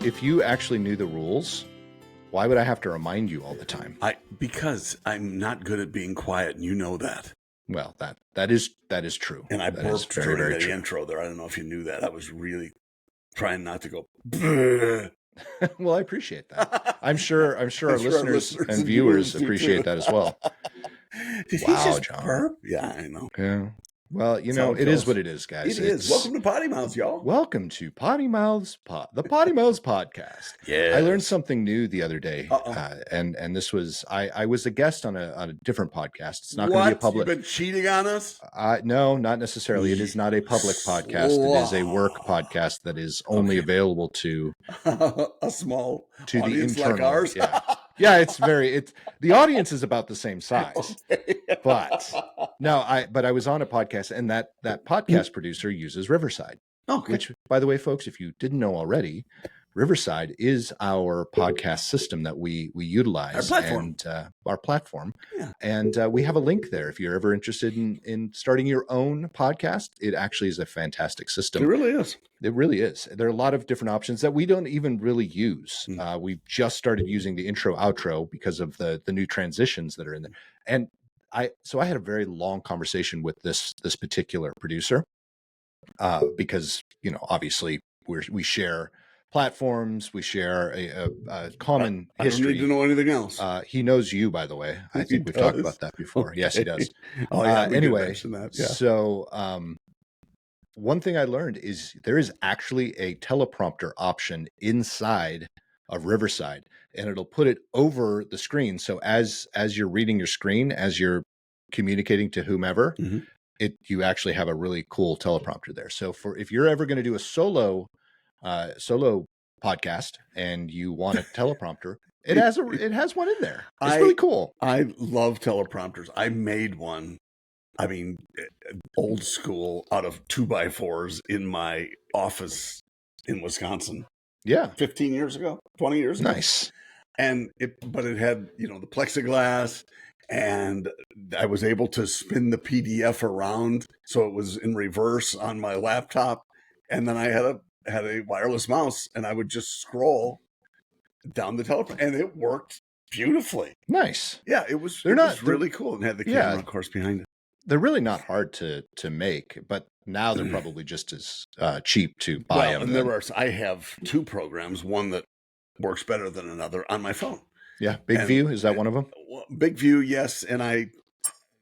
if you actually knew the rules, why would I have to remind you all the time? Because I'm not good at being quiet, and you know that. Well, that is true. And I that burped very, during very the true. intro there. I don't know if you knew that. I was really trying not to go. Well, I appreciate that. I'm sure our listeners and viewers appreciate that as well. Did wow, he just John. burp? Yeah, I know. Yeah. Well, it is what it is, guys. It is. Welcome to Potty Mouths, y'all. Welcome to Potty Mouths, the Potty Mouths podcast. Yeah. I learned something new the other day, and this was I was a guest on a different podcast. It's not going to be a public. You've been cheating on us? No, not necessarily. It is not a public podcast. It is a work podcast that is only available to a small to the internal. Like ours. Yeah, the audience is about the same size. Okay. But no, I was on a podcast, and that podcast producer uses Riverside. Okay. Which, by the way, folks, if you didn't know already, Riverside is our podcast system that we utilize, our platform. Yeah. And we have a link there if you're ever interested in starting your own podcast. It actually is a fantastic system. It really is. It really is. There are a lot of different options that we don't even really use. We've just started using the intro outro because of the new transitions that are in there. And I had a very long conversation with this particular producer because, obviously we share platforms, we share a common history. I don't need to know anything else. He knows you, by the way. I think we've talked about that before. Okay. Yes, he does. Oh, yeah, anyway, that. Yeah. So one thing I learned is there is actually a teleprompter option inside of Riverside, and it'll put it over the screen. So as you're reading your screen, as you're communicating to whomever, you actually have a really cool teleprompter there. So if you're ever going to do a solo podcast and you want a teleprompter, it has one in there. It's really cool. I love teleprompters. I made one. I mean, old school, out of 2x4s in my office in Wisconsin. Yeah. 15 years ago, 20 years ago. Nice. And it had, the plexiglass, and I was able to spin the PDF around so it was in reverse on my laptop. And then I had a wireless mouse, and I would just scroll down the teleprompter, and it worked beautifully. Nice. Yeah, it was really cool, and had the camera, of course, behind it. They're really not hard to make, but now they're probably just as cheap to buy them. And I have two programs, one that works better than another on my phone. Yeah, Big View, is that one of them? Big View, yes, and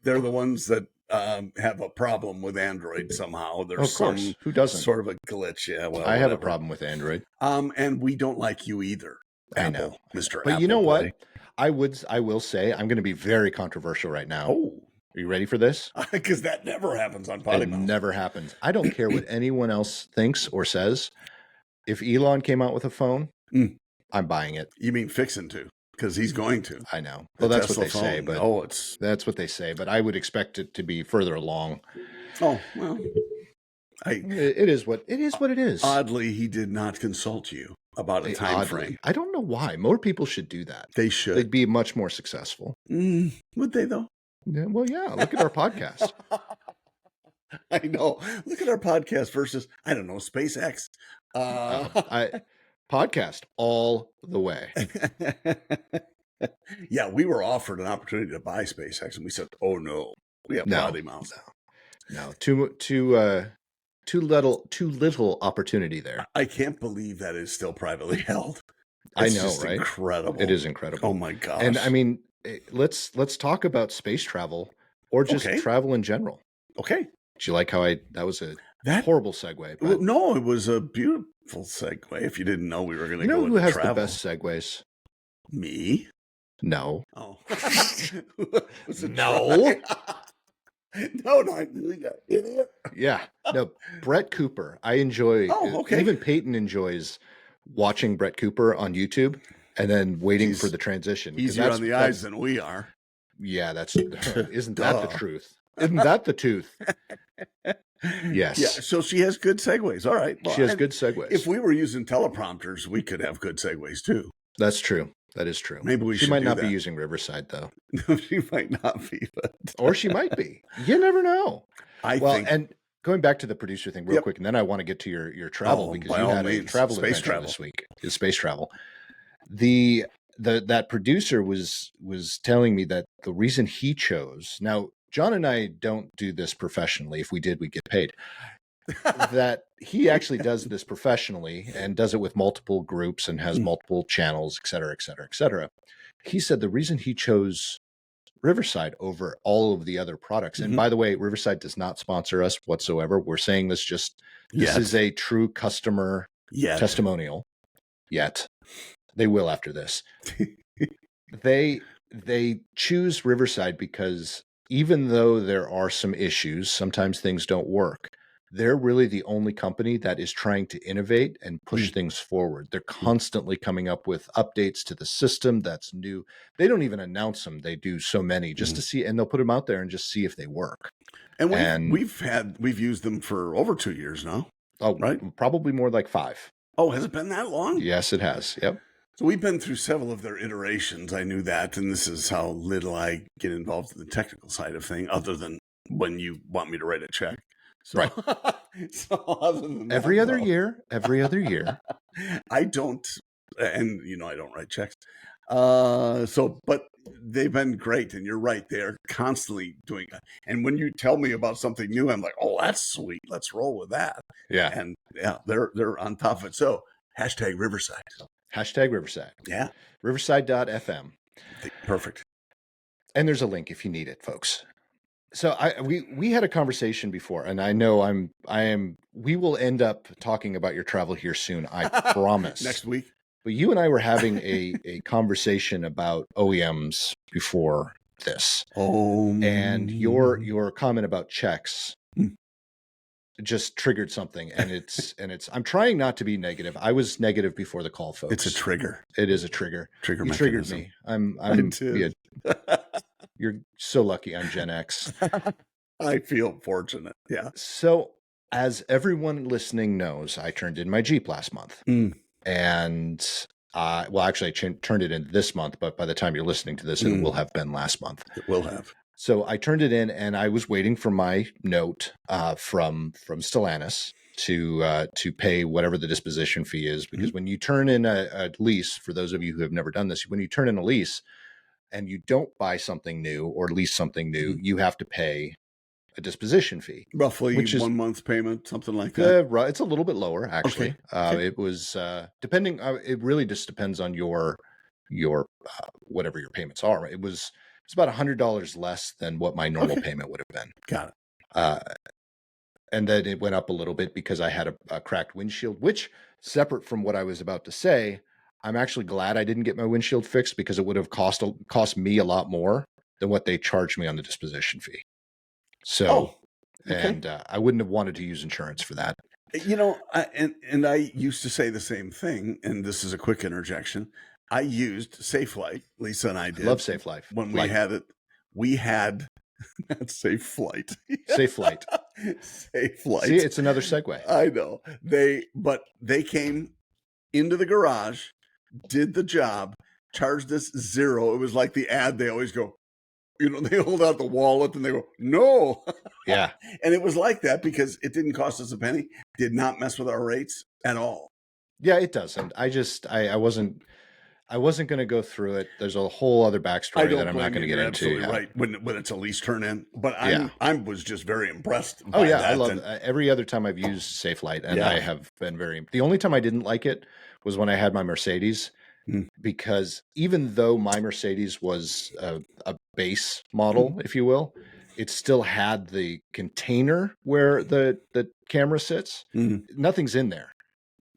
they're the ones that have a problem with Android somehow. There's who doesn't? Sort of a glitch. Yeah, well, I have a problem with Android. And we don't like you either. I know, Mr. But Apple you know Play. what? I will say I'm going to be very controversial right now. Oh. Are you ready for this? Because that never happens on PoddiMouths. It never happens. I don't care what anyone else thinks or says. If Elon came out with a phone, I'm buying it. You mean fixing to? Because he's going to. I know. Well, that's what they say. But that's what they say. But I would expect it to be further along. Oh well, it is what it is. Oddly, he did not consult you about a time frame. I don't know why. More people should do that. They should. They'd be much more successful. Would they though? Yeah, well, yeah. Look at our podcast. I know. Look at our podcast versus, I don't know, SpaceX. Podcast all the way. Yeah, we were offered an opportunity to buy SpaceX, and we said, "Oh no, we have PoddiMouths." No, too little opportunity there. I can't believe that is still privately held. I know, right? Incredible. It is incredible. Oh my gosh. And I mean, let's talk about space travel or just travel in general. Okay. Do you like how that was a horrible segue? Well, no, it was a beautiful segue. If you didn't know we were going to go into who has travel. the best segues? Me? No. Oh. No. No, idiot. Yeah. No, Brett Cooper. I enjoy. Oh, okay. Even Peyton enjoys watching Brett Cooper on YouTube and then waiting for the transition. Easier on the eyes than we are. Yeah, isn't that the truth? Isn't that the tooth? Yes. Yeah, so she has good segues. All right. Well, she has good segues. If we were using teleprompters, we could have good segues too. That's true. That is true. Maybe she might not be using Riverside though. No, she might not be. But... or she might be. You never know. I think going back to the producer thing real Yep. quick, and then I want to get to your travel, because by you all had a means, travel space adventure travel. this week. Is space travel. That producer was telling me that the reason he chose, now John and I don't do this professionally. If we did, we'd get paid. That he actually does this professionally and does it with multiple groups and has multiple channels, et cetera, et cetera, et cetera. He said the reason he chose Riverside over all of the other products. And by the way, Riverside does not sponsor us whatsoever. We're saying this this is a true customer testimonial. Yet they will after this. They choose Riverside because even though there are some issues, sometimes things don't work. They're really the only company that is trying to innovate and push things forward. They're constantly coming up with updates to the system that's new. They don't even announce them. They do so many just to see, and they'll put them out there and just see if they work. And we've used them for over 2 years now. Oh, right? Probably more like 5. Oh, has it been that long? Yes, it has. Yep. So we've been through several of their iterations. I knew that, and this is how little I get involved in the technical side of thing, other than when you want me to write a check. So, right. So other than that, every other year, I don't, and I don't write checks. But they've been great, and you're right. They are constantly doing it. And when you tell me about something new, I'm like, oh, that's sweet. Let's roll with that. Yeah. And they're on top of it. So #Riverside. #Riverside. Yeah. Riverside.fm. Perfect. And there's a link if you need it, folks. So we had a conversation before, and I know we will end up talking about your travel here soon. I promise. Next week. But you and I were having a conversation about OEMs before this. And your comment about checks just triggered something, and it's I'm trying not to be negative. I was negative before the call, folks. It's a trigger. It is a trigger. Trigger you mechanism. triggered me. I too. You're so lucky I'm Gen X. I feel fortunate. Yeah. So, as everyone listening knows, I turned in my Jeep last month. And actually, I turned it in this month, but by the time you're listening to this, it will have been last month. It will have. So I turned it in, and I was waiting for my note from Stellantis to pay whatever the disposition fee is, because when you turn in a lease, for those of you who have never done this, when you turn in a lease and you don't buy something new or lease something new, you have to pay a disposition fee, roughly, which is 1 month's payment, something like that. It's a little bit lower, actually. Okay. It was depending. It really just depends on your whatever your payments are. It's about $100 less than what my normal payment would have been. Got it. And then it went up a little bit because I had a cracked windshield, which, separate from what I was about to say, I'm actually glad I didn't get my windshield fixed, because it would have cost me a lot more than what they charged me on the disposition fee. So, and I wouldn't have wanted to use insurance for that. I used to say the same thing, and this is a quick interjection. I used Safe Light. Lisa and I did. Love Safe Life. When we had it, we had that's Safe Flight. Safe Flight. Safe Flight. See, it's another segue. I know. They came into the garage, did the job, charged us $0. It was like the ad. They always go, they hold out the wallet and they go, no. Yeah. And it was like that because it didn't cost us a penny, did not mess with our rates at all. Yeah, it doesn't. I wasn't going to go through it. There's a whole other backstory that I'm not going to get into. Right. When it's a lease turn in. But I was just very impressed. Oh, yeah. I love every other time I've used Safe Light, and I have been the only time I didn't like it was when I had my Mercedes. Because even though my Mercedes was a base model, if you will, it still had the container where the camera sits. Nothing's in there.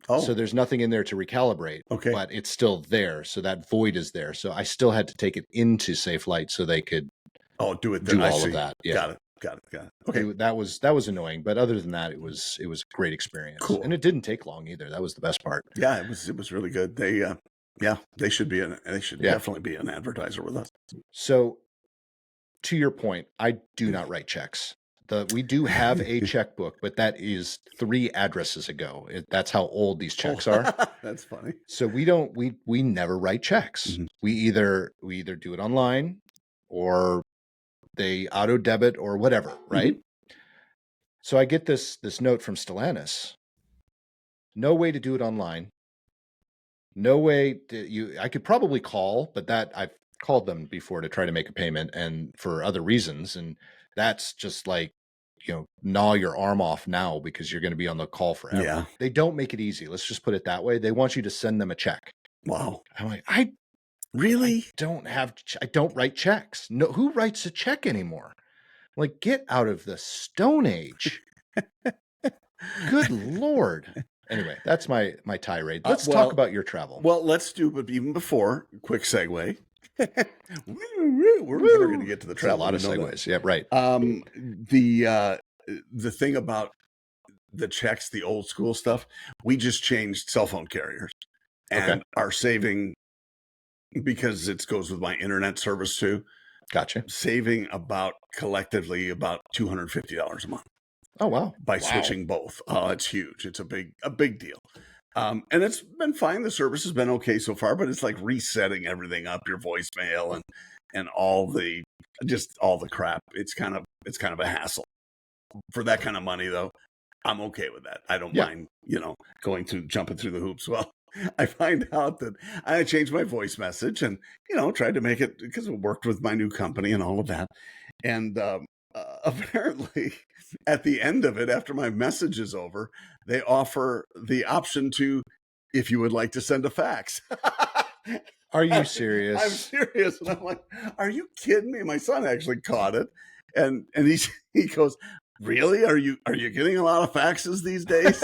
So there's nothing in there to recalibrate, but it's still there. So that void is there. So I still had to take it into Safe Light so they could do it. Do all of that. Yeah. Got it. Okay. That was annoying, but other than that, it was a great experience. Cool. And it didn't take long either. That was the best part. Yeah, it was really good. They should definitely be an advertiser with us. So, to your point, I do not write checks. We do have a checkbook, but that is 3 addresses ago. That's how old these checks are. That's funny. So we never write checks. We either do it online, or they auto debit or whatever, right? So I get this note from Stellantis. No way to do it online. No way I could probably call, but that I've called them before to try to make a payment and for other reasons. And that's just like, gnaw your arm off now because you're going to be on the call forever. Yeah. They don't make it easy. Let's just put it that way. They want you to send them a check. Wow. I'm like, I don't write checks. No, who writes a check anymore? Like, get out of the Stone Age. Good Lord. Anyway, that's my tirade. Let's talk about your travel. Well, let's do, but even before, quick segue. We're never going to get to the travel. A lot of segues. Yeah, right. The thing about the checks, the old school stuff, we just changed cell phone carriers and are saving, because it goes with my internet service too. Gotcha. Saving collectively about $250 a month. Oh, wow. By switching both. Oh, it's huge. It's a big deal. And it's been fine. The service has been okay so far, but it's like resetting everything up, your voicemail and all the crap. It's kind of a hassle. For that kind of money though, I'm okay with that. I don't mind, jumping through the hoops. Well, I find out that I changed my voice message and, tried to make it, because it worked with my new company and all of that. And apparently at the end of it, after my message is over, they offer the option to, if you would like to send a fax. Are you serious? I'm serious. And I'm like, are you kidding me? My son actually caught it. And he goes, really? Are you getting a lot of faxes these days?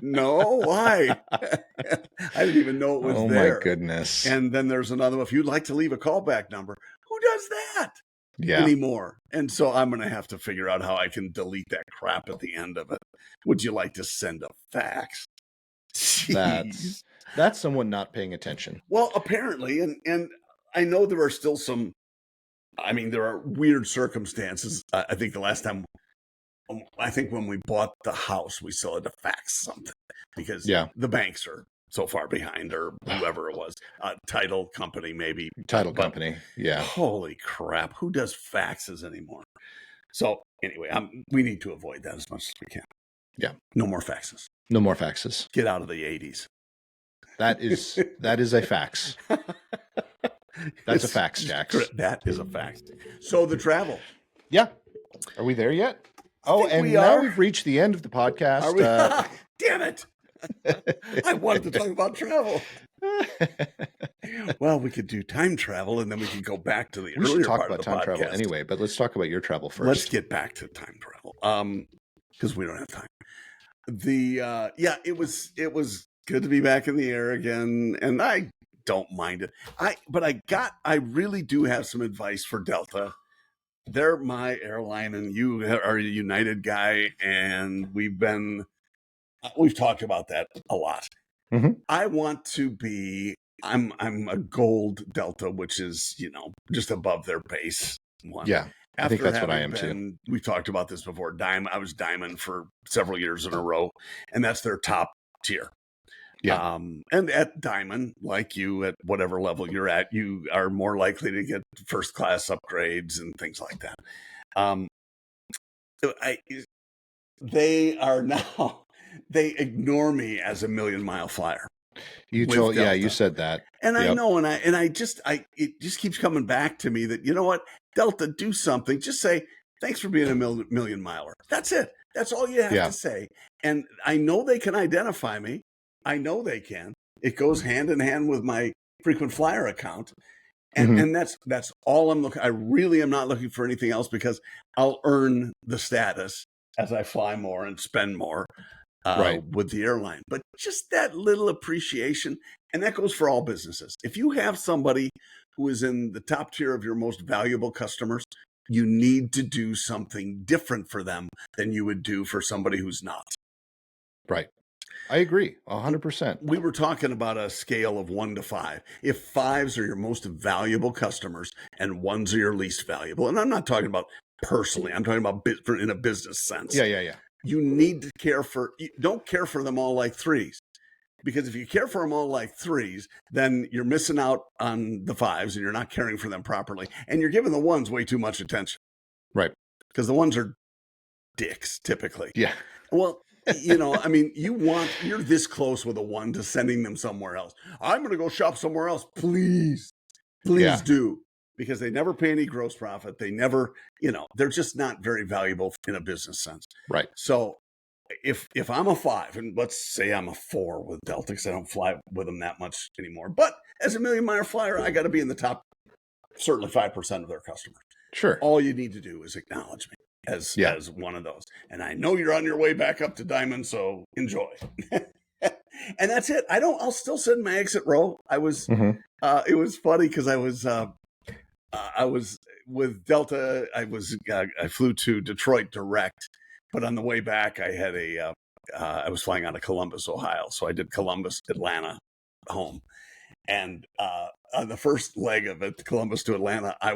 No, why? I didn't even know it was there. Oh my goodness. And then there's another one. If you'd like to leave a callback number, who does that anymore? And so I'm going to have to figure out how I can delete that crap at the end of it. Would you like to send a fax? Jeez. That's someone not paying attention. Well, apparently, and I know there are still some, there are weird circumstances. I think the last time, when we bought the house, we still had to fax something because the banks are so far behind, or whoever it was, title company maybe. Company, yeah. Holy crap, who does faxes anymore? So anyway, we need to avoid that as much as we can. Yeah. No more faxes. No more faxes. Get out of the 80s. That is a fax. That's a fax, Jax. That is a fax. So the travel. Yeah. Are we there yet? Oh, and now we've reached the end of the podcast. Are we? Damn it. I wanted to talk about travel. Well, we could do time travel, and then we can go back to the earlier part of the podcast. We should talk about time travel anyway, but let's talk about your travel first. Let's get back to time travel, because we don't have time. It was good to be back in the air again, and I don't mind it. I really do have some advice for Delta. They're my airline, and you are a United guy, and we've talked about that a lot. Mm-hmm. I want to be, I'm a gold Delta, which is, just above their base one. Yeah. I think that's what I am too. We've talked about this before. I was Diamond for several years in a row, and that's their top tier. Yeah. And at Diamond, like you, at whatever level you're at, you are more likely to get first class upgrades and things like that. They ignore me as a million-mile flyer. You said that. And I know, it just keeps coming back to me that, you know what, Delta, do something. Just say, thanks for being a million miler. That's it. That's all you have to say. And I know they can identify me. I know they can. It goes hand in hand with my frequent flyer account. And that's all I'm looking. I really am not looking for anything else, because I'll earn the status as I fly more and spend more with the airline. But just that little appreciation, and that goes for all businesses. If you have somebody who is in the top tier of your most valuable customers, you need to do something different for them than you would do for somebody who's not. Right. I agree 100%. We were talking about a scale of 1 to 5. If 5s are your most valuable customers and 1s are your least valuable, and I'm not talking about personally, I'm talking about in a business sense. Yeah. You need to don't care for them all like 3s. Because if you care for them all like 3s, then you're missing out on the 5s and you're not caring for them properly. And you're giving the 1s way too much attention. Right. Because the 1s are dicks typically. Yeah. Well, I mean, you're this close with a one to sending them somewhere else. I'm going to go shop somewhere else. Please Yeah. do. Because they never pay any gross profit. They never, they're just not very valuable in a business sense. Right. So if I'm a 5, and let's say I'm a 4 with Delta, because I don't fly with them that much anymore. But as a million-mile flyer, I got to be in the top, certainly 5% of their customers. Sure. All you need to do is acknowledge me as one of those. And I know you're on your way back up to Diamond, so enjoy. And that's it. I'll still send my exit row. It was funny because I was with Delta. I flew to Detroit direct, but on the way back, I had I was flying out of Columbus, Ohio. So I did Columbus, Atlanta, home. And on the first leg of it, Columbus to Atlanta, I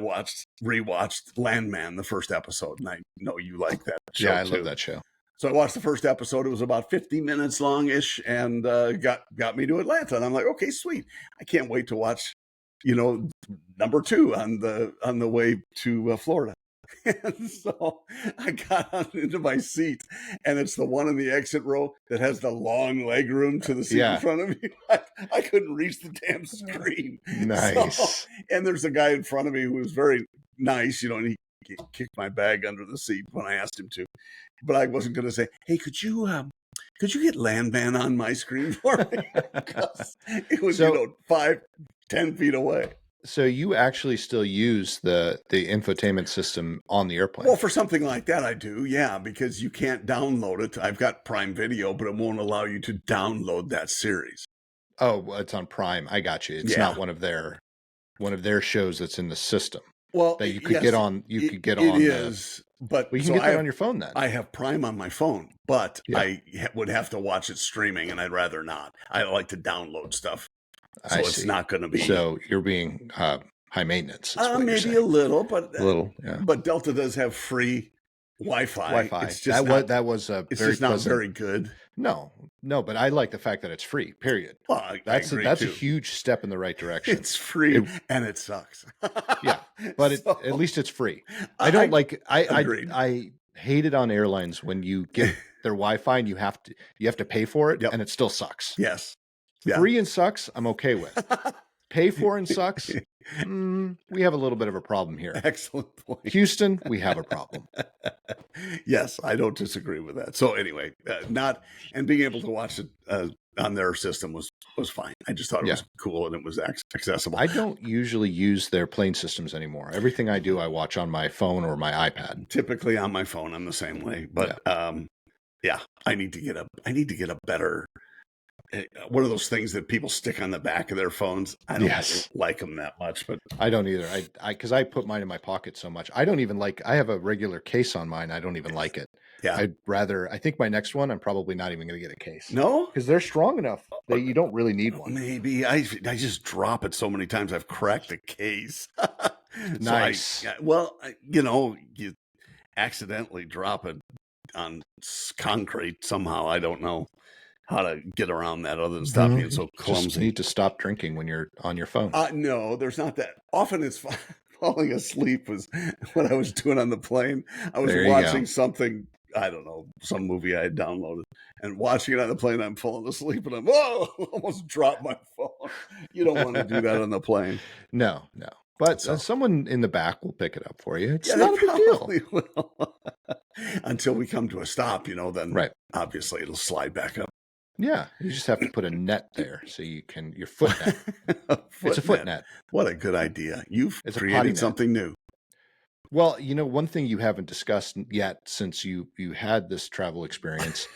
rewatched Landman, the first episode. And I know you like that show. Yeah, I love that show. So I watched the first episode. It was about 50 minutes long-ish, and got me to Atlanta. And I'm like, okay, sweet. I can't wait to watch, number 2 on the way to Florida. And so I got on into my seat, and it's the one in the exit row that has the long leg room to the seat in front of me. I couldn't reach the damn screen. Nice. So, and there's a guy in front of me who was very nice, and he kicked my bag under the seat when I asked him to. But I wasn't going to say, hey, could you get Landman on my screen for me? Because it was, 5-10 feet away. So you actually still use the infotainment system on the airplane? Well, for something like that, I do, yeah, because you can't download it. I've got Prime Video, but it won't allow you to download that series. Oh, it's on Prime. I got you. It's not one of their shows that's in the system. Well, that you could get on. You could get on. It is, but you can get that on your phone then. I have Prime on my phone, but I would have to watch it streaming, and I'd rather not. I like to download stuff. So it's not going to be. So you're being high maintenance. Maybe a little, but yeah. But Delta does have free Wi-Fi. It's just that was it's just not very good. No, but I like the fact that it's free. Period. Well, that's a huge step in the right direction. It's free and it sucks. Yeah, but at least it's free. I don't I hate it on airlines when you get their Wi-Fi and you have to pay for it, and it still sucks. Yes. Yeah. Free and sucks, I'm okay with. Pay for and sucks, we have a little bit of a problem here. Excellent point. Houston, we have a problem. Yes, I don't disagree with that. So anyway, being able to watch it on their system was fine. I just thought it was cool and it was accessible. I don't usually use their plane systems anymore. Everything I do, I watch on my phone or my iPad. Typically on my phone, I'm the same way. But I need to get a better. One of those things that people stick on the back of their phones. I don't like them that much, but I don't either. Because I put mine in my pocket so much. I don't even I have a regular case on mine. I don't even like it. Yeah. I think my next one, I'm probably not even going to get a case. No? Because they're strong enough that you don't really need one. Maybe. I just drop it so many times. I've cracked the case. Nice. You accidentally drop it on concrete somehow. I don't know how to get around that other than stop being so clumsy. Just need to stop drinking when you're on your phone. No, there's not that. Often it's falling asleep was what I was doing on the plane. I was watching something, I don't know, some movie I had downloaded, and watching it on the plane, I'm falling asleep and I'm, almost dropped my phone. You don't want to do that on the plane. No. But someone in the back will pick it up for you. It's not a big deal. Will. Until we come to a stop, then obviously it'll slide back up. Yeah, you just have to put a net there so you can your foot net. It's a foot net. What a good idea! You've created something new. Well, one thing you haven't discussed yet since you had this travel experience.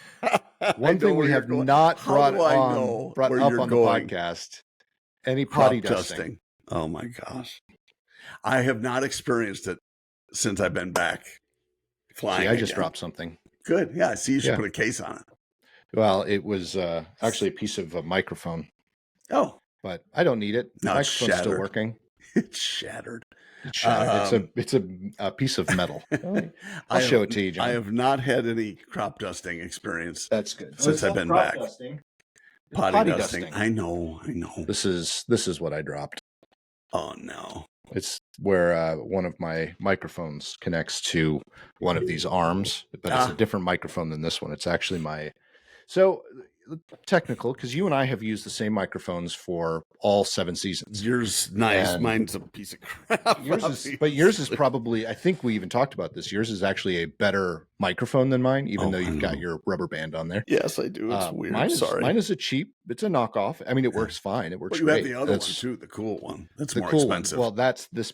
One thing we have not brought up on the podcast: any potty dusting. Oh my gosh, I have not experienced it since I've been back flying. I just dropped something. Good, yeah. See, you should put a case on it. Well, it was actually a piece of a microphone. Oh. But I don't need it. The microphone's still working. It's shattered. It's a piece of metal. I'll show it to you, John. I have not had any crop dusting experience. That's good. Since I've been back. Potty dusting. I know. This is what I dropped. Oh, no. It's where one of my microphones connects to one of these arms, but it's a different microphone than this one. It's actually my. So technical, because you and I have used the same microphones for all 7 seasons. Yours nice, And mine's a piece of crap. Yours is probably, I think we even talked about this. Yours is actually a better microphone than mine, even though you've got your rubber band on there. Yes, I do. It's weird. Mine is a cheap. It's a knockoff. I mean, it works fine. It works but you great. have the other one too, the cool one. That's the more cool expensive. One. Well, that's this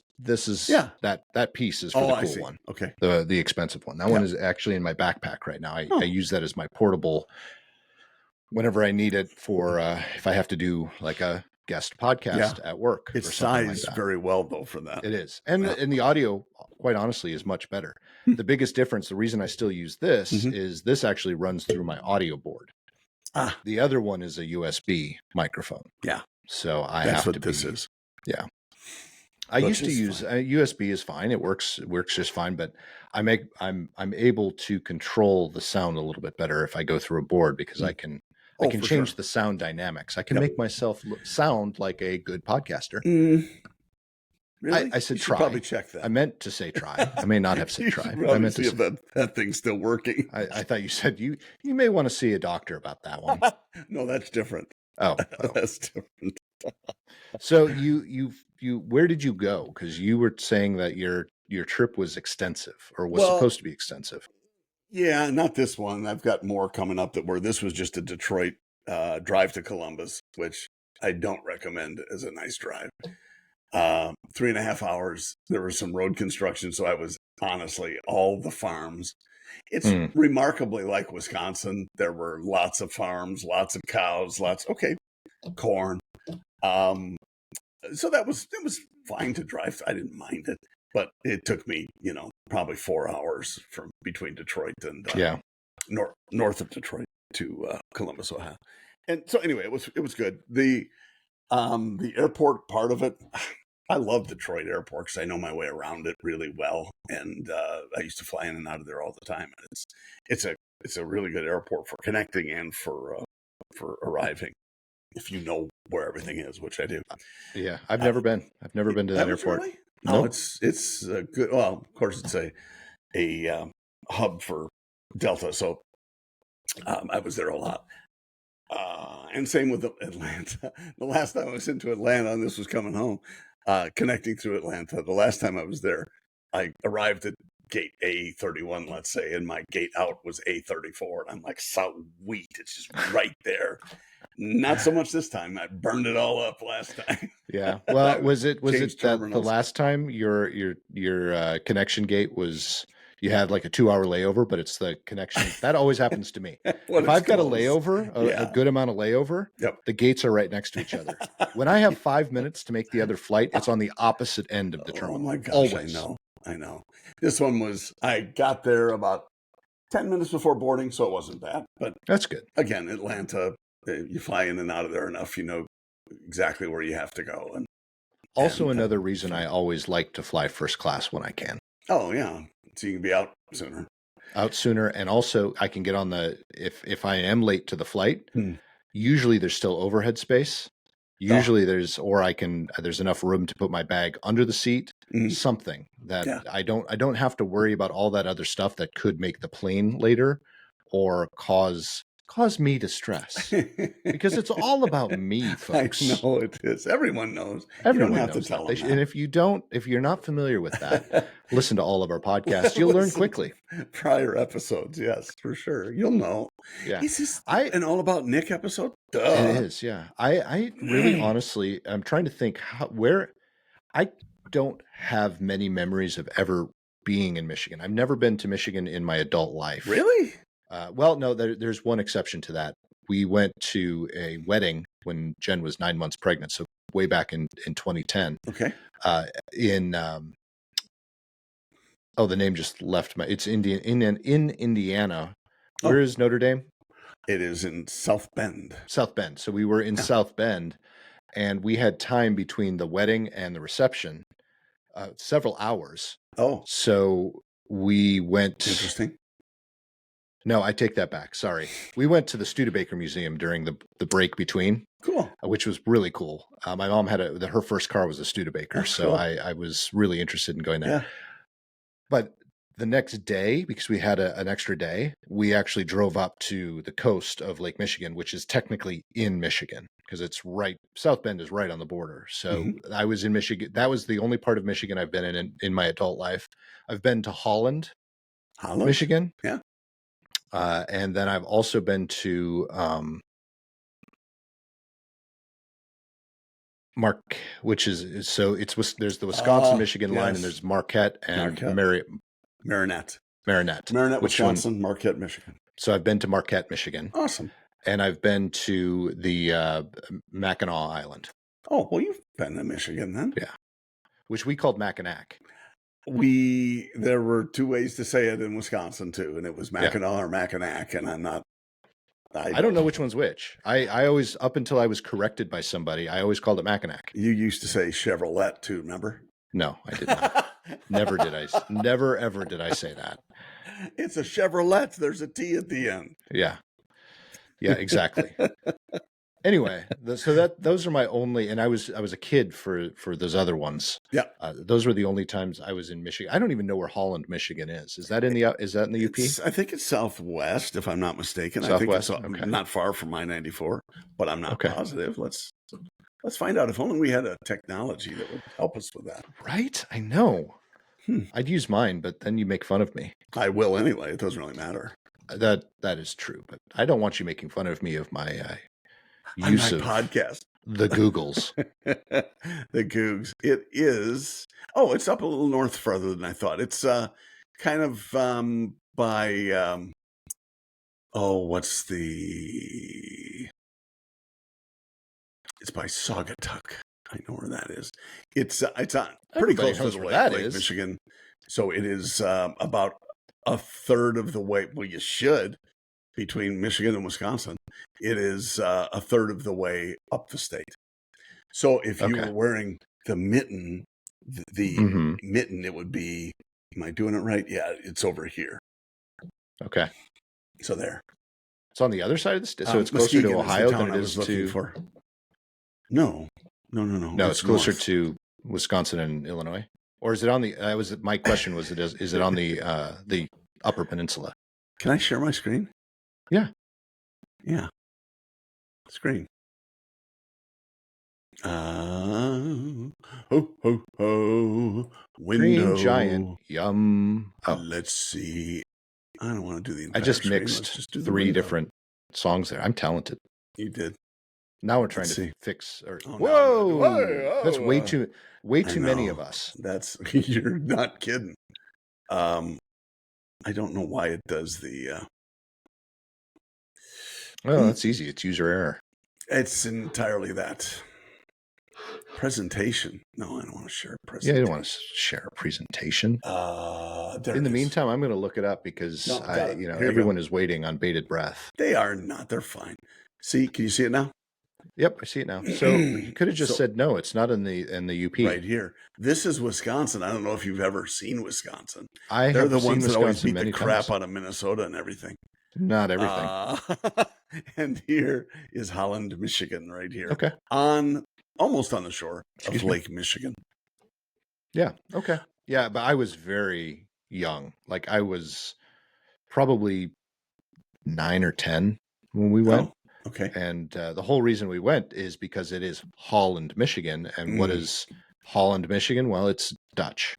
is that piece is for the cool one. Okay. The expensive one. That one is actually in my backpack right now. I use that as my portable whenever I need it for if I have to do like a guest podcast at work. It's sized very well though for that. It is. And the audio, quite honestly, is much better. The biggest difference, the reason I still use this is this actually runs through my audio board. The other one is a USB microphone. Yeah. So That's what this is. Yeah. I used to use USB is fine. It works just fine, but I'm able to control the sound a little bit better if I go through a board because I can change the sound dynamics. I can make myself sound like a good podcaster. Really? I said try. Probably check that. I meant to say try. I may not have said try. I meant to see if that thing's still working. I thought you said you may want to see a doctor about that one. No, that's different. Oh. That's different. So you where did you go? Because you were saying that your trip was extensive or was supposed to be extensive. Yeah, not this one. I've got more coming up this was just a Detroit drive to Columbus, which I don't recommend as a nice drive. 3.5 hours. There was some road construction, so I was honestly all the farms. It's remarkably like Wisconsin. There were lots of farms, lots of cows, corn. So it was fine to drive. I didn't mind it, but it took me, probably 4 hours from between Detroit and north of Detroit to Columbus, Ohio. And so anyway, it was good. The airport part of it, I love Detroit Airport because I know my way around it really well, and I used to fly in and out of there all the time. And it's a really good airport for connecting and for arriving, if you know where everything is, which I do. Yeah, I've never been. I've never been to that airport. Really? No, nope. It's a good. Well, of course, it's a hub for Delta, so I was there a lot. And same with Atlanta. The last time I was into Atlanta, and this was coming home, connecting through Atlanta. The last time I was there, I arrived at gate A31, let's say, and my gate out was A34. And I'm like, sweet, it's just right there. Not so much this time. I burned it all up last time. Yeah. Well, was it that the last time your connection gate was you had like a 2-hour layover, but it's the connection that always happens to me. If I've got a layover, a good amount of layover, the gates are right next to each other. When I have 5 minutes to make the other flight, it's on the opposite end of the terminal. Oh my gosh! Always. I know. This one I got there about 10 minutes before boarding, so it wasn't bad. But that's good. Again, Atlanta, you fly in and out of there enough, you know exactly where you have to go. And another reason I always like to fly first class when I can. Oh yeah, so you can be out sooner. And also I can get on if I am late to the flight. Usually there's still overhead space. Usually there's enough room to put my bag under the seat. Something that I don't have to worry about all that other stuff that could make the plane later or cause me distress, because it's all about me, folks. I know it is. Everyone knows. Everyone you don't have knows to tell that. them And if you're not familiar with that, listen to all of our podcasts. You'll learn quickly. Prior episodes, yes, for sure. You'll know. Yeah. Is this an All About Nick episode? Duh. It is, yeah. I really honestly, I'm trying to think where I don't have many memories of ever being in Michigan. I've never been to Michigan in my adult life. Really? Well, no, there's one exception to that. We went to a wedding when Jen was 9 months pregnant, so way back in 2010. Okay. The name just left my. It's in Indiana. Where is Notre Dame? It is in South Bend. South Bend. So we were in South Bend, and we had time between the wedding and the reception, several hours. Oh, so we went. Interesting. No, I take that back. Sorry. We went to the Studebaker Museum during the break between, Cool. which was really cool. My mom had her first car was a Studebaker, That's so cool. I was really interested in going there. Yeah. But the next day, because we had an extra day, we actually drove up to the coast of Lake Michigan, which is technically in Michigan because it's right. South Bend is right on the border. So I was in Michigan. That was the only part of Michigan I've been in my adult life. I've been to Holland, Michigan. Yeah. And then I've also been to which is so there's the Wisconsin Michigan line, and there's Marquette and Marinette, Wisconsin, Marquette, Michigan. So I've been to Marquette, Michigan. Awesome. And I've been to the Mackinac Island. Oh, well, you've been to Michigan then. Yeah. Which we called Mackinac. There were two ways to say it in Wisconsin too, and it was Mackinac or Mackinac, and I don't know which one's which. I always, up until I was corrected by somebody, I always called it Mackinac. You used to say Chevrolet too, remember? No, I did not. Never ever did I say that. It's a Chevrolet. There's a T at the end. Yeah. Yeah, exactly. Anyway, so those are my only, and I was a kid for those other ones. Yeah, those were the only times I was in Michigan. I don't even know where Holland, Michigan is. Is that in the UP? I think it's southwest, if I'm not mistaken. Southwest? I think it's not far from I-94, but I'm not positive. Let's find out. If only we had a technology that would help us with that. Right? I know. I'd use mine, but then you make fun of me. I will anyway. It doesn't really matter. That is true, but I don't want you making fun of me of my use of podcast. The Googles. The Googs. It is. Oh, it's up a little north further than I thought. It's kind of by what's the? It's by Saugatuck. I know where that is. It's on pretty close to the Lake Michigan. So it is about a third of the way. Well, you should. Between Michigan and Wisconsin, it is a third of the way up the state. So if you were wearing the mitten, mitten, it would be, am I doing it right? Yeah, it's over here. Okay. So there. It's on the other side of the state. So it's closer to Ohio than it is to... No. No, it's closer north. To Wisconsin and Illinois? Or is it on the... my question was, is it on the Upper Peninsula? Can I share my screen? Yeah. Screen. Ho ho ho. Window. Green giant. Yum. Oh. Let's see. I don't want to do the entire I just mixed three different songs there. I'm talented. You did. Now we're trying to fix. Whoa! That's way too many of us. You're not kidding. I don't know why it does the. Well, that's easy. It's user error. It's entirely that. Presentation. No, I don't want to share a presentation. Yeah, you don't want to share a presentation. In the meantime, I'm going to look it up because everyone is waiting on bated breath. They are not. They're fine. See, can you see it now? Yep, I see it now. So you could have just said no. It's not in the UP. Right here. This is Wisconsin. I don't know if you've ever seen Wisconsin. They're the ones that always beat the crap out of Minnesota and everything. Not everything. And here is Holland, Michigan, right here. Okay. Almost on the shore of Lake Michigan. Yeah. Okay. Yeah, but I was very young. Like I was probably 9 or 10 when we went. Oh, okay. And the whole reason we went is because it is Holland, Michigan. And what is Holland, Michigan? Well, it's Dutch.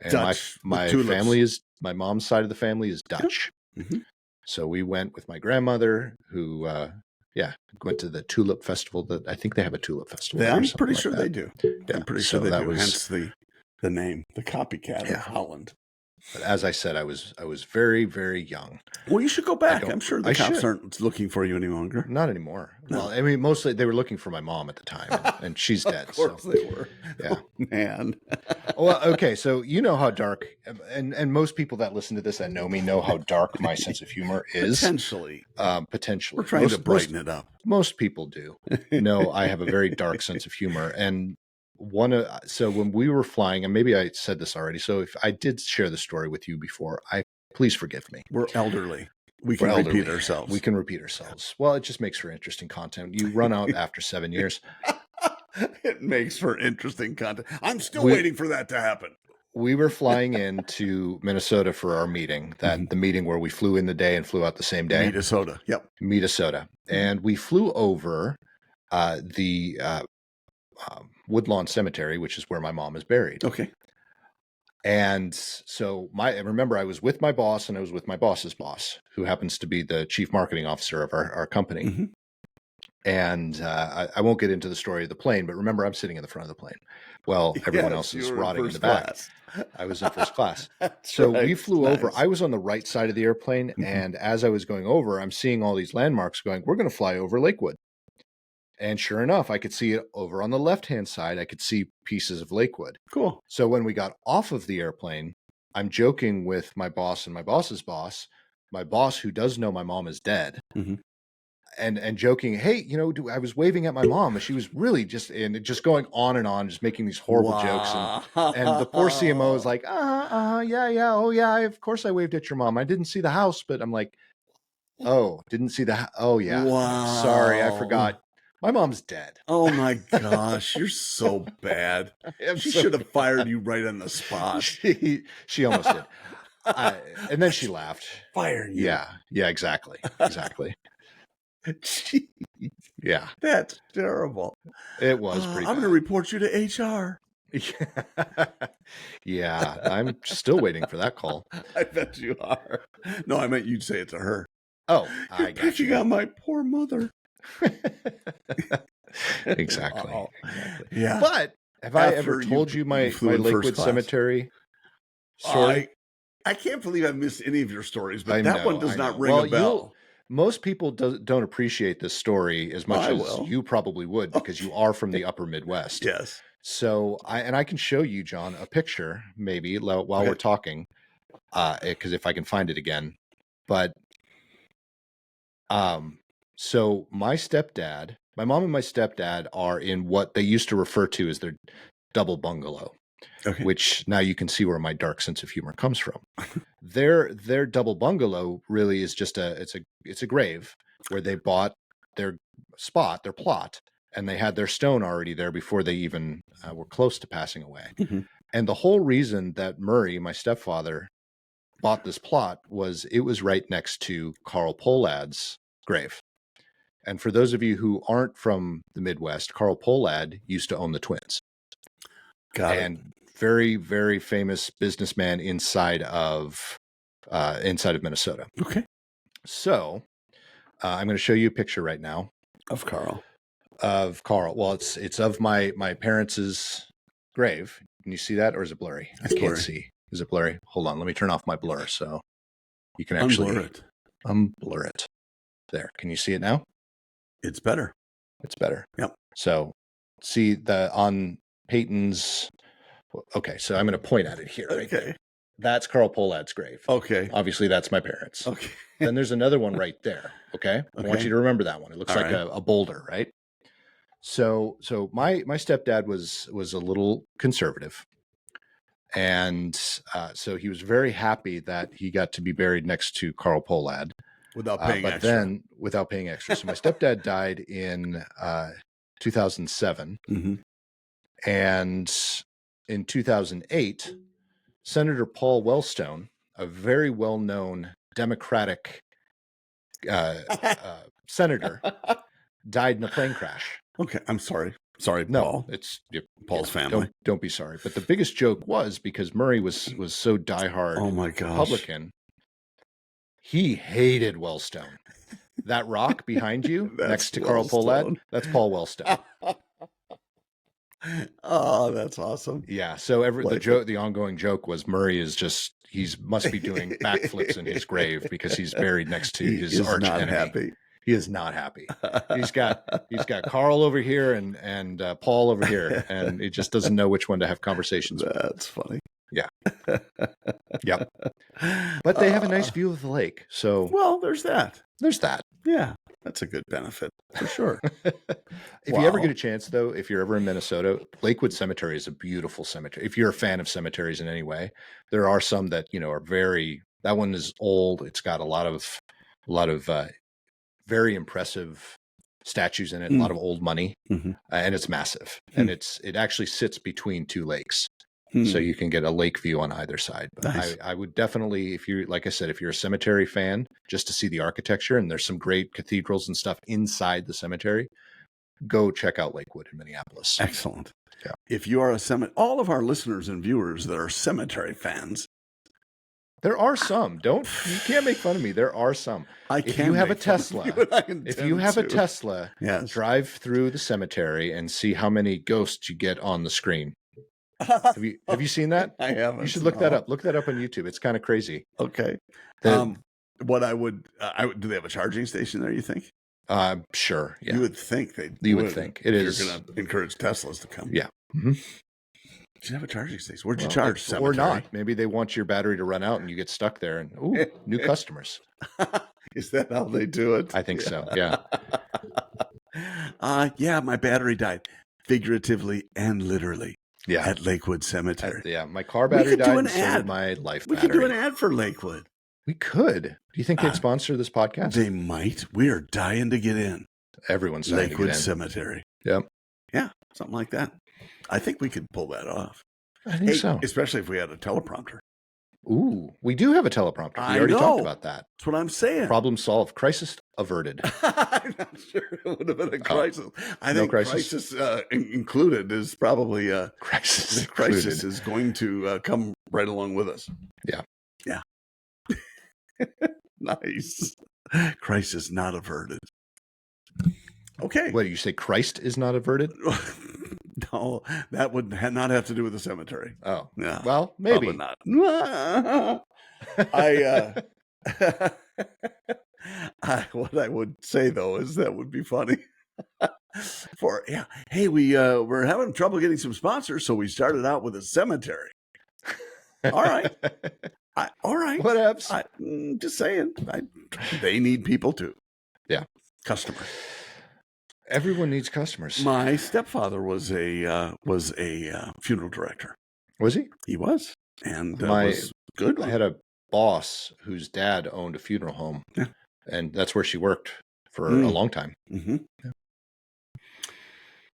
And Dutch. My family is, my mom's side of the family is Dutch. Mm-hmm. So we went with my grandmother who, went to the tulip festival. That I think they have a tulip festival. Yeah, I'm pretty sure they do. Yeah, I'm pretty sure they do. Hence the name, the copycat of Holland. But as I said, I was very, very young. Well, you should go back. I'm sure the cops aren't looking for you any longer. Not anymore. No. Well, I mean, mostly they were looking for my mom at the time, and she's dead. Of course they were. Yeah, oh, man. Well, okay, so you know how dark, and most people that listen to this that know me know how dark my sense of humor is. Potentially. Potentially. We're trying to brighten it up. Most people do. No, I have a very dark sense of humor, and so when we were flying, and maybe I said this already, so if I did share the story with you before, please forgive me. We're elderly. We can We're repeat elderly. ourselves. We can repeat ourselves. Well, it just makes for interesting content. You run out after 7 years. It makes for interesting content. I'm still We- waiting for that to happen. We were flying into Minnesota for our meeting, the meeting where we flew in the day and flew out the same day. Minnesota. Yep. Minnesota. And we flew over the Woodlawn Cemetery, which is where my mom is buried. Okay. And so remember, I was with my boss and I was with my boss's boss, who happens to be the chief marketing officer of our company. Mm-hmm. And I won't get into the story of the plane, but remember, I'm sitting in the front of the plane. Well, everyone else is rotting in the back. I was in first class. So we flew over. I was on the right side of the airplane. And as I was going over, I'm seeing all these landmarks going, we're going to fly over Lakewood. And sure enough, I could see it over on the left-hand side. I could see pieces of Lakewood. Cool. So when we got off of the airplane, I'm joking with my boss and my boss's boss, my boss who does know my mom is dead, and joking, hey, I was waving at my mom, and she was really just going on and on, just making these horrible jokes. And the poor CMO is like, yeah, oh yeah, of course I waved at your mom. I didn't see the house, but I'm like, oh, didn't see the oh yeah, wow. Sorry, I forgot. My mom's dead. Oh my gosh, you're so bad. She should have fired you right on the spot. She almost did. And then she laughed. Fire you. Yeah, exactly. Jeez. Yeah. That's terrible. It was pretty bad. I'm going to report you to HR. Yeah, I'm still waiting for that call. I bet you are. No, I meant you'd say it to her. Oh, You're pitching on my poor mother. Exactly. Yeah. But have I ever told you my Lakewood Cemetery story? I can't believe I've missed any of your stories, but that one does not ring a bell. Most people don't appreciate this story as much as you probably would, because you are from the upper Midwest. Yes. So I can show you, John, a picture maybe while we're talking, because if I can find it again. But so my mom and my stepdad are in what they used to refer to as their double bungalow. Okay. Which now you can see where my dark sense of humor comes from. Their double bungalow really is just it's a grave where they bought their plot, and they had their stone already there before they even were close to passing away. And the whole reason that Murray, my stepfather, bought this plot was it was right next to Carl Pollad's grave. And for those of you who aren't from the Midwest, Carl Pollad used to own the Twins. Got it. Very, very famous businessman inside of Minnesota. Okay. So I'm going to show you a picture right now of Carl. Well, it's of my parents' grave. Can you see that, or is it blurry? I can't see. Is it blurry? Hold on. Let me turn off my blur so you can actually unblur it. There. Can you see it now? It's better. It's better. Yep. So see on Peyton's. Okay, so I'm going to point at it here. Right? Okay. That's Carl Pollad's grave. Okay. Obviously, that's my parents. Okay. Then there's another one right there. Okay. I want you to remember that one. It looks like a boulder, right? So my stepdad was a little conservative. And so he was very happy that he got to be buried next to Carl Pollad. Without paying extra. Without paying extra. So my stepdad died in 2007. And in 2008, Senator Paul Wellstone, a very well-known Democratic senator, died in a plane crash. Okay, I'm sorry. Sorry, no, Paul. It's Paul's family. Don't be sorry. But the biggest joke was because Murray was so diehard Republican, he hated Wellstone. That rock behind you next to Carl Pollad, that's Paul Wellstone. Oh, that's awesome. Yeah. So the ongoing joke was Murray is must be doing backflips in his grave because he's buried next to his arch enemy. Happy. He is not happy. He's got Carl over here and Paul over here, and he just doesn't know which one to have conversations with. That's funny. Yeah. Yep. But they have a nice view of the lake. So there's that. There's that. Yeah. That's a good benefit for sure. If you ever get a chance, though, if you're ever in Minnesota, Lakewood Cemetery is a beautiful cemetery. If you're a fan of cemeteries in any way, there are some that, are that one is old. It's got a lot of a lot of very impressive statues in it, a lot of old money, and it's massive. And it actually sits between two lakes. So you can get a lake view on either side. But Nice. I would definitely, if you, like I said, if you're a cemetery fan, just to see the architecture, and there's some great cathedrals and stuff inside the cemetery, go check out Lakewood in Minneapolis. Excellent. Yeah. If you are all of our listeners and viewers that are cemetery fans, there are some. You can't make fun of me. There are some. If you have a Tesla, yes. drive through the cemetery and see how many ghosts you get on the screen. Have you seen that? I haven't. You should look that up. Look that up on YouTube. It's kind of crazy. Okay. What I would, do they have a charging station there, you think? Sure. Yeah. You would think they You would think. It is. You're going to encourage Teslas to come. Yeah. Mm-hmm. You should have a charging station. Where'd you charge? Cemetery? Or not. Maybe they want your battery to run out and you get stuck there and, new customers. Is that how they do it? I think so. Yeah. Yeah, my battery died figuratively and literally. Yeah. At Lakewood Cemetery. My car battery died and so did my life battery. We could do an ad for Lakewood. We could. Do you think they'd sponsor this podcast? They might. We are dying to get in. Everyone's dying Lakewood to get in. Cemetery. Yep. Yeah, something like that. I think we could pull that off. I think so. Especially if we had a teleprompter. Ooh, we do have a teleprompter. We already talked about that. That's what I'm saying. Problem solved. Crisis averted. I'm not sure it would have been a crisis. I think crisis included is probably crisis. The crisis is going to come right along with us. Yeah. Yeah. Nice. Crisis not averted. Okay. What do you say? Christ is not averted? No, that would not have to do with the cemetery. Oh, yeah. Well, maybe not. What I would say though is that would be funny. Hey, we're having trouble getting some sponsors, so we started out with a cemetery. All right. All right. Whatevs. Just saying. They need people too. Yeah. Customers. Everyone needs customers. My stepfather was a funeral director. Was he? He was, and was good. I had a boss whose dad owned a funeral home, and that's where she worked for a long time. Mm-hmm. Yeah.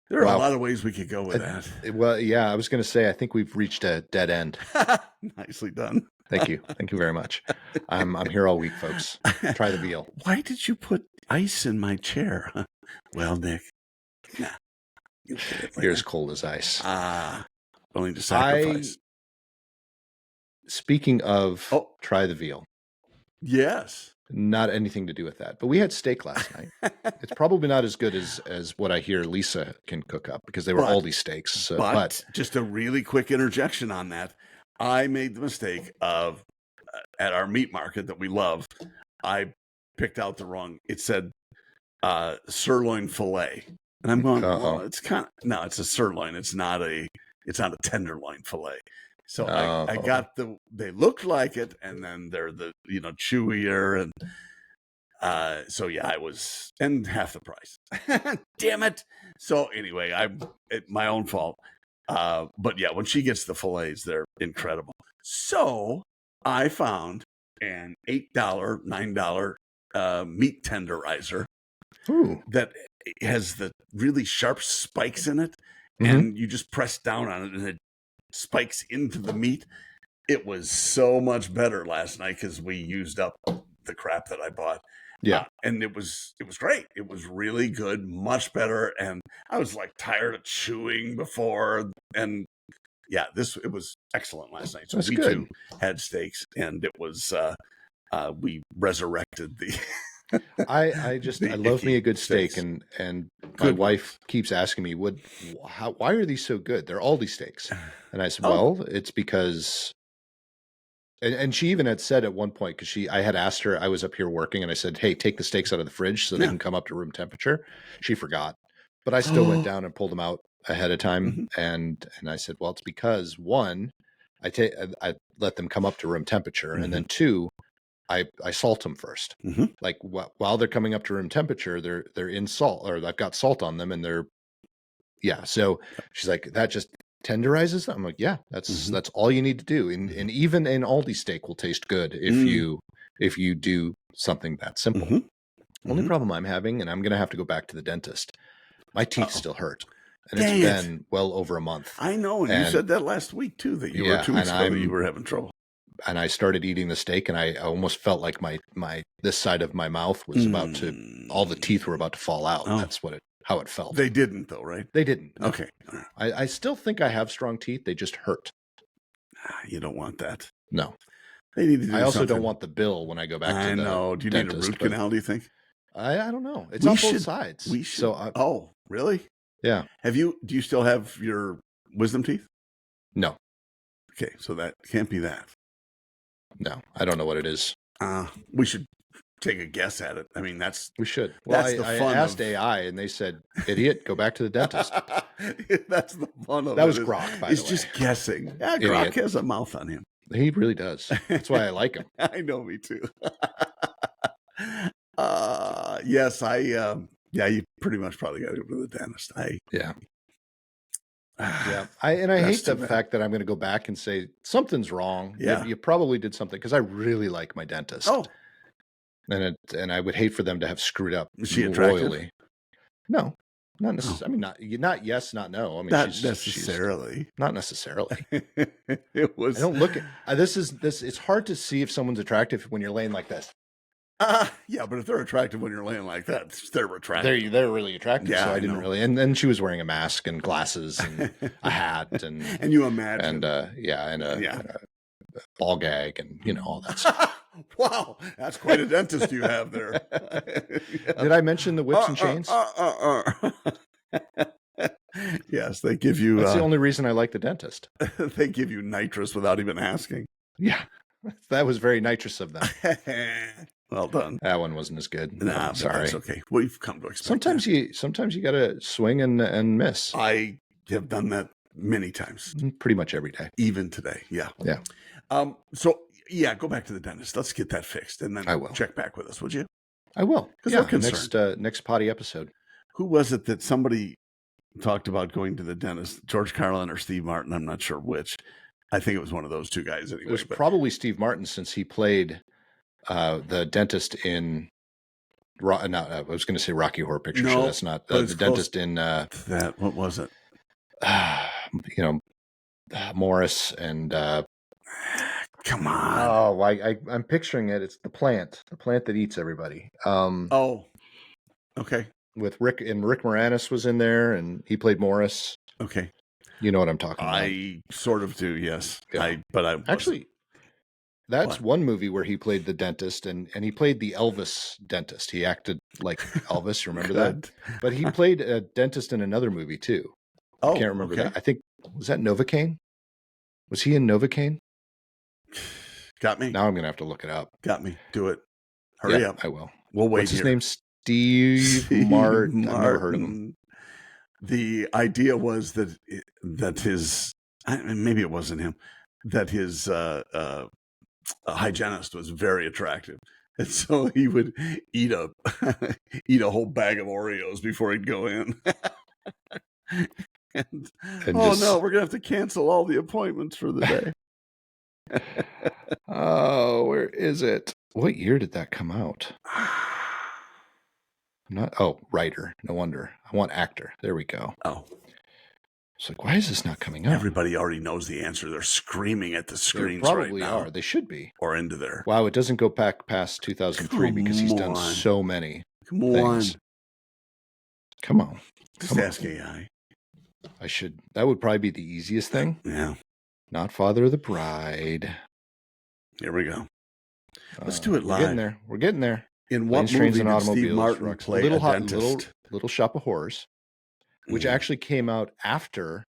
There are a lot of ways we could go with that. Well, yeah, I was going to say I think we've reached a dead end. Nicely done. Thank you very much. I'm here all week, folks. Try the veal. Why did you put ice in my chair? Well, Nick, you're as cold as ice. Willing to sacrifice. Speaking of try the veal. Yes. Not anything to do with that. But we had steak last night. It's probably not as good as what I hear Lisa can cook up because they were Aldi steaks. So, but just a really quick interjection on that. I made the mistake of, at our meat market that we love, I picked out the wrong, it said sirloin filet. And I'm going, well, it's a sirloin. It's not a tenderloin filet. So I got they look like it, and then they're the chewier, and so yeah, I was, and half the price. Damn it! So anyway, my own fault. But yeah, when she gets the fillets, they're incredible. So I found an $8, $9 meat tenderizer that has the really sharp spikes in it, and you just press down on it, and it spikes into the meat. It was so much better last night because we used up the crap that I bought. Yeah, and it was great. It was really good, much better. And I was like tired of chewing before, and yeah, it was excellent last night. So we too had steaks, and it was we resurrected the. I love me a good steak, and my wife keeps asking me, why are these so good? They're Aldi steaks. And I said, well, it's because, and she even had said at one point, because I had asked her, I was up here working, and I said, hey, take the steaks out of the fridge so they can come up to room temperature. She forgot, but I still went down and pulled them out ahead of time. And I said, well, it's because one, I let them come up to room temperature, and then two, I salt them first. Like while they're coming up to room temperature, they're in salt, or I've got salt on them, and so she's like, that just tenderizes them. I'm like, yeah, that's all you need to do. And even an Aldi steak will taste good if you do something that simple. Only problem I'm having, and I'm going to have to go back to the dentist. My teeth still hurt. And it's been well over a month. I know. And you said that last week too, that you were 2 weeks ago that you were having trouble. And I started eating the steak, and I almost felt like my this side of my mouth was about to, all the teeth were about to fall out. That's how it felt. They didn't though, right? They didn't. No. Okay. All right. I still think I have strong teeth. They just hurt. You don't want that. No. They need to do I also something. don't want the bill when I go back to the I know. Do you dentist, need a root canal, do you think? I don't know. It's on both sides. We should. So oh, really? Yeah. Do you still have your wisdom teeth? No. Okay, so that can't be that. No, I don't know what it is. We should take a guess at it. I mean, we should. Well, that's the I fun asked of... AI, and they said, "Idiot, go back to the dentist." That's the fun of that it. Was Grok, by the way. He's just guessing. Yeah, Grok has a mouth on him. He really does. That's why I like him. I know, me too. Yes, yeah, you pretty much probably got to go to the dentist. Yeah. I hate the fact that I'm going to go back and say something's wrong. Yeah. You probably did something, because I really like my dentist. Oh. And I would hate for them to have screwed up. Is she attractive? Royally. No, not necessarily. I mean, not yes, not no. I mean, not necessarily. Not necessarily. It was. I don't look at this. It's hard to see if someone's attractive when you're laying like this. Yeah, but if they're attractive when you're laying like that, they're attractive. They're really attractive. Yeah, so I didn't really. And then she was wearing a mask and glasses and a hat and you imagine and a ball gag and all that stuff. Wow, that's quite a dentist you have there. Did I mention the whips and chains? Yes, they give you. That's the only reason I like the dentist. They give you nitrous without even asking. Yeah, that was very nitrous of them. Well done. That one wasn't as good. Nah, sorry. That's okay. We've come to expect. Sometimes you got to swing and miss. I have done that many times. Pretty much every day. Even today. Yeah. Yeah. So yeah, go back to the dentist. Let's get that fixed, and then I will check back with us. Would you? I will. Because we're concerned. Next potty episode. Who was it that somebody talked about going to the dentist? George Carlin or Steve Martin? I'm not sure which. I think it was one of those two guys. Anyway, it was probably Steve Martin, since he played the dentist in. I was going to say Rocky Horror Picture Show. That's not the dentist in that. What was it? Morris and. Come on! Oh, I'm picturing it. It's the plant that eats everybody. Oh, okay. With Rick Moranis was in there, and he played Morris. Okay, you know what I'm talking about. I sort of do, yes. Yeah. Actually, that's one movie where he played the dentist, and he played the Elvis dentist. He acted like Elvis. You remember that? But he played a dentist in another movie too. I can't remember that. I think, was that Novocaine? Was he in Novocaine? Got me. Now I'm going to have to look it up. Got me. Do it. Hurry up. I will. We'll wait. What's his name? Steve Martin. I've never heard of him. The idea was that his, maybe it wasn't him, that his hygienist was very attractive. And so he would eat a whole bag of Oreos before he'd go in. and no, we're going to have to cancel all the appointments for the day. Oh, where is it? What year did that come out? Writer. No wonder. I want actor. There we go. Oh. It's like, why is this not coming up? Everybody already knows the answer. They're screaming at the screens right now. are. They should be. Or into there. Wow, it doesn't go back past 2003 because he's done so many things. Come on. Just ask AI. That would probably be the easiest thing. Yeah. Not Father of the Bride. Here we go. Let's do it live. We're getting there. In what movie did Steve Martin play a dentist? Little Shop of Horrors, which actually came out after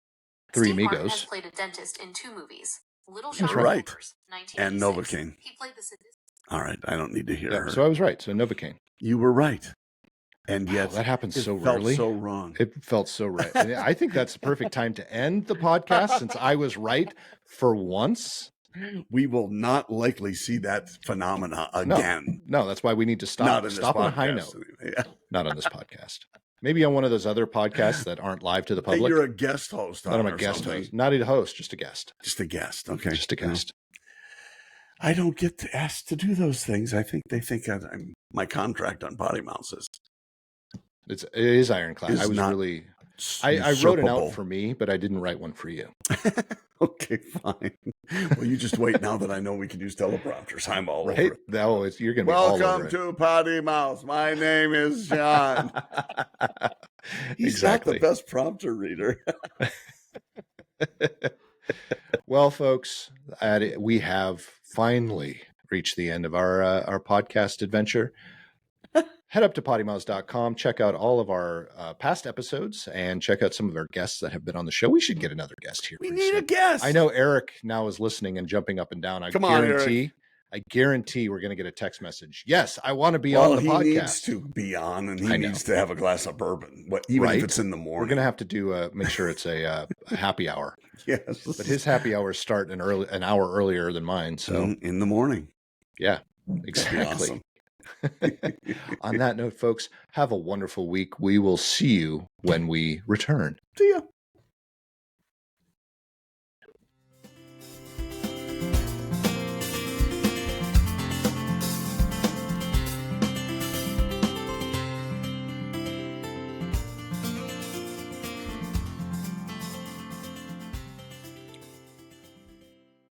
Three Steve Amigos. Martin has played a dentist in 2 movies. Little Shop of Horrors, and Novocaine. He played the sadist. All right, I don't need to hear her. So I was right. So Novocaine. You were right. And yet that happens so rarely. It felt so wrong. It felt so right. And I think that's the perfect time to end the podcast, since I was right for once. We will not likely see that phenomena again. No, that's why we need to stop. Stop on a high note. Yeah. Not on this podcast. Maybe on one of those other podcasts that aren't live to the public. Hey, you're a guest host. I'm a guest host. Not a host, just a guest. Just a guest. Okay. Just a guest. I don't get asked to do those things. I think they think I'm my contract on Potty Mouths It is ironclad. is I was not really, I wrote a note usurpable. for me, but I didn't write one for you. Okay, fine. Well, you just wait now that I know we can use teleprompters. I'm all Right? over it. No, you're going to be all Welcome over to Potty Mouths. My name is John. it. He's not the Exactly. best prompter reader. Well, folks, we have finally reached the end of our podcast adventure. Head up to poddymouths.com, check out all of our past episodes, and check out some of our guests that have been on the show. We should get another guest here. We pretty need a soon. guest. I know Eric now is listening and jumping up and down. Come on, Eric. I guarantee we're going to get a text message. Yes, I want to be on the podcast. He needs to be on, and he needs to have a glass of bourbon, even if it's in the morning. We're going to have to do make sure it's a happy hour. Yes, but his happy hours start an hour earlier than mine. So in the morning. Yeah, exactly. On that note, folks, have a wonderful week. We will see you when we return. See ya.